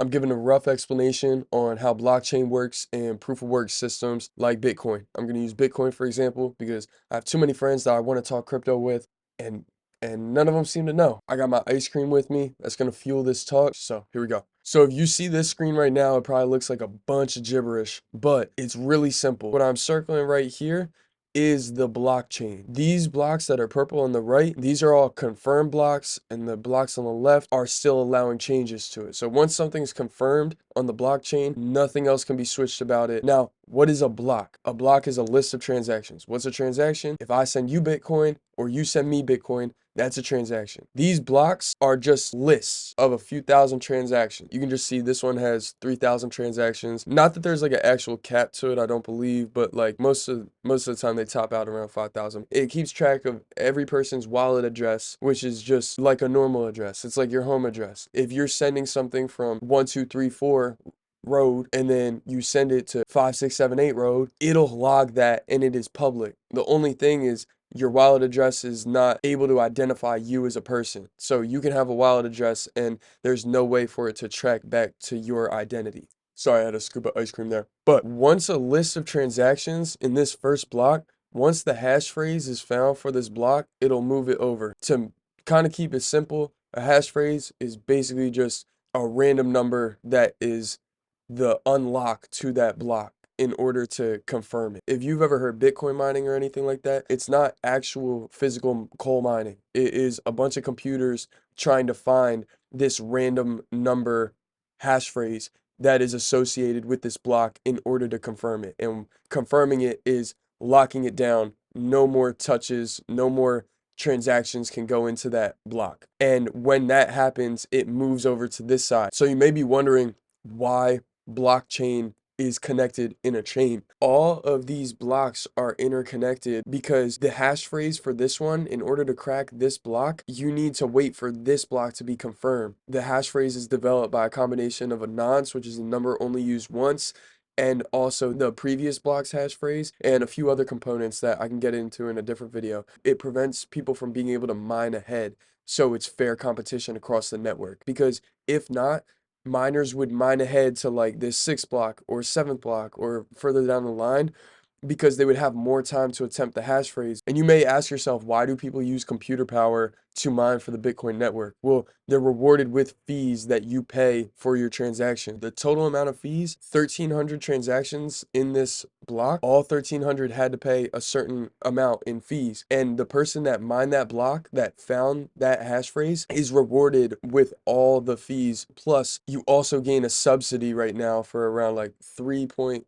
I'm giving a rough explanation on how blockchain works and proof of work systems like Bitcoin. I'm going to use Bitcoin for example because I have too many friends that I want to talk crypto with, and none of them seem to know. I got my ice cream with me that's going to fuel this talk. So here we go. So if you see this screen right now, it probably looks like a bunch of gibberish, but it's really simple. What I'm circling right here is the blockchain. These blocks that are purple on the right, these are all confirmed blocks, and the blocks on the left are still allowing changes to it. So once something's confirmed on the blockchain, nothing else can be switched about it. Now, what is a block? A block is a list of transactions. What's a transaction? If I send you Bitcoin or you send me Bitcoin, that's a transaction. These blocks are just lists of a few thousand transactions. You can just see this one has 3,000 transactions. Not that there's like an actual cap to it, I don't believe, but like most of the time they top out around 5,000. It keeps track of every person's wallet address, which is just like a normal address. It's like your home address. If you're sending something from 1234 road and then you send it to 5678 road, it'll log that and it is public. The only thing is your wallet address is not able to identify you as a person. So you can have a wallet address and there's no way for it to track back to your identity. Sorry, I had a scoop of ice cream there. But once a list of transactions in this first block, once the hash phrase is found for this block, it'll move it over. To kind of keep it simple, a hash phrase is basically just a random number that is the unlock to that block in order to confirm it. If you've ever heard Bitcoin mining or anything like that, it's not actual physical coal mining. It is a bunch of computers trying to find this random number hash phrase that is associated with this block in order to confirm it. And confirming it is locking it down. No more touches, no more transactions can go into that block. And when that happens, it moves over to this side. So you may be wondering why blockchain is connected in a chain. All of these blocks are interconnected because the hash phrase for this one, in order to crack this block, you need to wait for this block to be confirmed. The hash phrase is developed by a combination of a nonce, which is a number only used once, and also the previous block's hash phrase and a few other components that I can get into in a different video. It prevents people from being able to mine ahead, so it's fair competition across the network. Because if not, miners would mine ahead to like this sixth block or seventh block or further down the line because they would have more time to attempt the hash phrase. And you may ask yourself, why do people use computer power to mine for the Bitcoin network? Well, they're rewarded with fees that you pay for your transaction. The total amount of fees, 1,300 transactions in this block, all 1,300 had to pay a certain amount in fees. And the person that mined that block, that found that hash phrase, is rewarded with all the fees. Plus, you also gain a subsidy right now for around like 3.125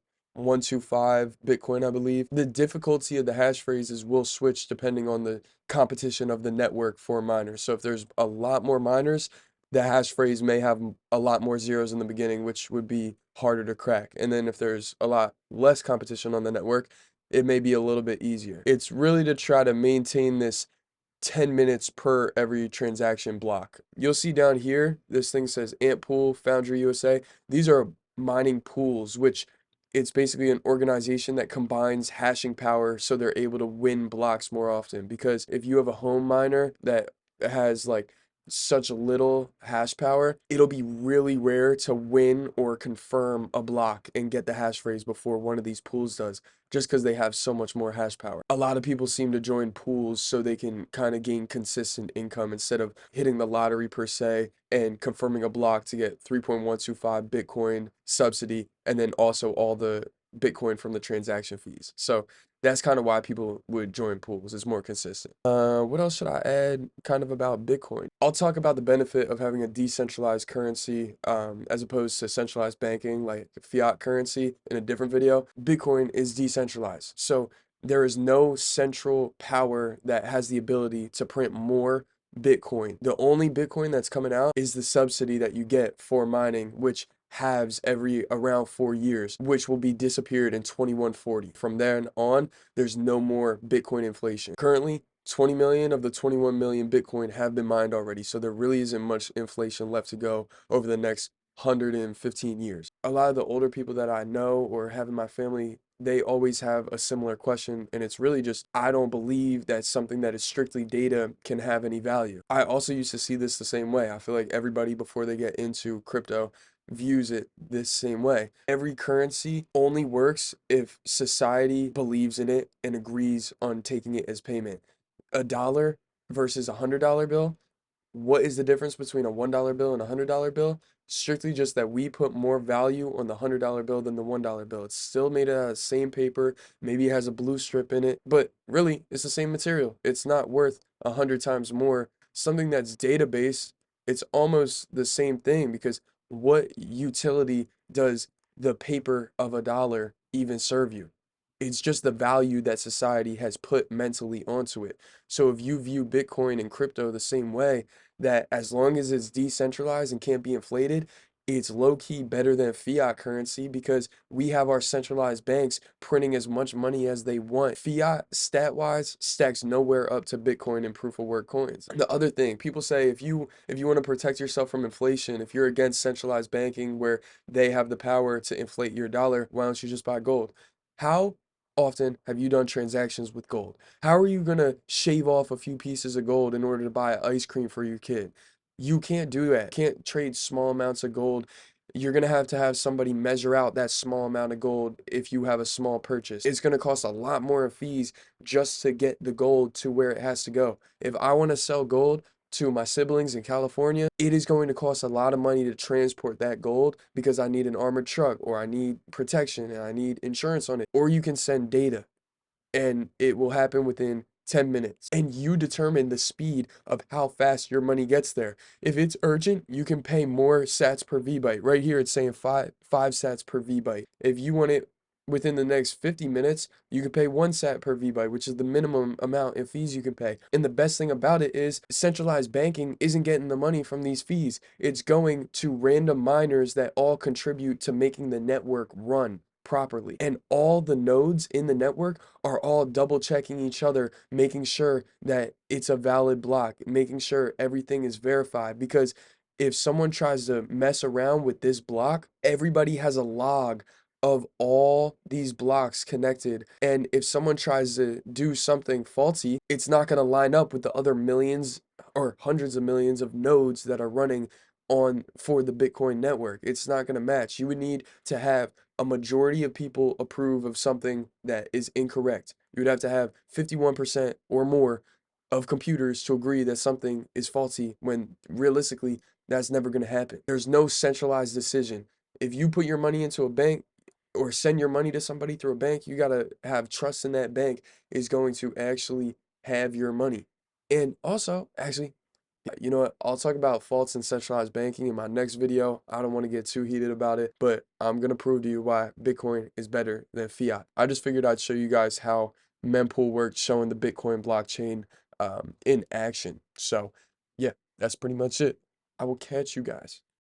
Bitcoin, I believe. The difficulty of the hash phrases will switch depending on the competition of the network for miners. So if there's a lot more miners, the hash phrase may have a lot more zeros in the beginning, which would be harder to crack. And then if there's a lot less competition on the network, it may be a little bit easier. It's really to try to maintain this 10 minutes per every transaction block. You'll see down here, this thing says Ant Pool, Foundry USA. These are mining pools, which it's basically an organization that combines hashing power so they're able to win blocks more often. Because if you have a home miner that has like such little hash power, it'll be really rare to win or confirm a block and get the hash phrase before one of these pools does, just because they have so much more hash power. A lot of people seem to join pools so they can kind of gain consistent income instead of hitting the lottery per se and confirming a block to get 3.125 Bitcoin subsidy and then also all the Bitcoin from the transaction fees. So that's kind of why people would join pools. It's more consistent. What else should I add kind of about Bitcoin? I'll talk about the benefit of having a decentralized currency as opposed to centralized banking like fiat currency in a different video. Bitcoin is decentralized. So there is no central power that has the ability to print more Bitcoin. The only Bitcoin that's coming out is the subsidy that you get for mining, which halves every around 4 years, which will be disappeared in 2140. From then on, there's no more Bitcoin inflation. Currently, 20 million of the 21 million Bitcoin have been mined already, so there really isn't much inflation left to go over the next 115 years. A lot of the older people that I know or have in my family, they always have a similar question, and it's really just, I don't believe that something that is strictly data can have any value. I also used to see this the same way. I feel like everybody before they get into crypto, views it this same way. Every currency only works if society believes in it and agrees on taking it as payment. A dollar versus $100 bill, what is the difference between a $1 bill and a $100 bill? Strictly just that we put more value on the $100 bill than the $1 bill. It's still made out of the same paper, maybe it has a blue strip in it, but really it's the same material. It's not worth 100 times more. Something that's database, it's almost the same thing, because what utility does the paper of a dollar even serve you? It's just the value that society has put mentally onto it. So if you view Bitcoin and crypto the same way, that as long as it's decentralized and can't be inflated, it's low-key better than fiat currency, because we have our centralized banks printing as much money as they want. Fiat, stat-wise, stacks nowhere up to Bitcoin and proof of work coins. The other thing, people say if you want to protect yourself from inflation, if you're against centralized banking where they have the power to inflate your dollar, why don't you just buy gold? How often have you done transactions with gold? How are you gonna shave off a few pieces of gold in order to buy ice cream for your kid? You can't do that. Can't trade small amounts of gold. You're gonna have to have somebody measure out that small amount of gold if you have a small purchase. It's gonna cost a lot more in fees just to get the gold to where it has to go. If I want to sell gold to my siblings in California, it is going to cost a lot of money to transport that gold, because I need an armored truck, or I need protection, and I need insurance on it. Or you can send data and it will happen within 10 minutes. And you determine the speed of how fast your money gets there. If it's urgent, you can pay more sats per VByte. Right here, it's saying five sats per VByte. If you want it within the next 50 minutes, you can pay 1 sat per VByte, which is the minimum amount in fees you can pay. And the best thing about it is centralized banking isn't getting the money from these fees. It's going to random miners that all contribute to making the network run properly. And all the nodes in the network are all double checking each other, making sure that it's a valid block, making sure everything is verified. Because if someone tries to mess around with this block, everybody has a log of all these blocks connected. And if someone tries to do something faulty, it's not going to line up with the other millions or hundreds of millions of nodes that are running on for the Bitcoin network. It's not going to match. You would need to have a majority of people approve of something that is incorrect. You would have to have 51% or more of computers to agree that something is faulty, when realistically that's never going to happen. There's no centralized decision. If you put your money into a bank or send your money to somebody through a bank, you got to have trust in that bank is going to actually have your money. And also, actually, you know what? I'll talk about faults in centralized banking in my next video. I don't want to get too heated about it, but I'm going to prove to you why Bitcoin is better than fiat. I just figured I'd show you guys how mempool works, showing the Bitcoin blockchain in action. So, yeah, that's pretty much it. I will catch you guys.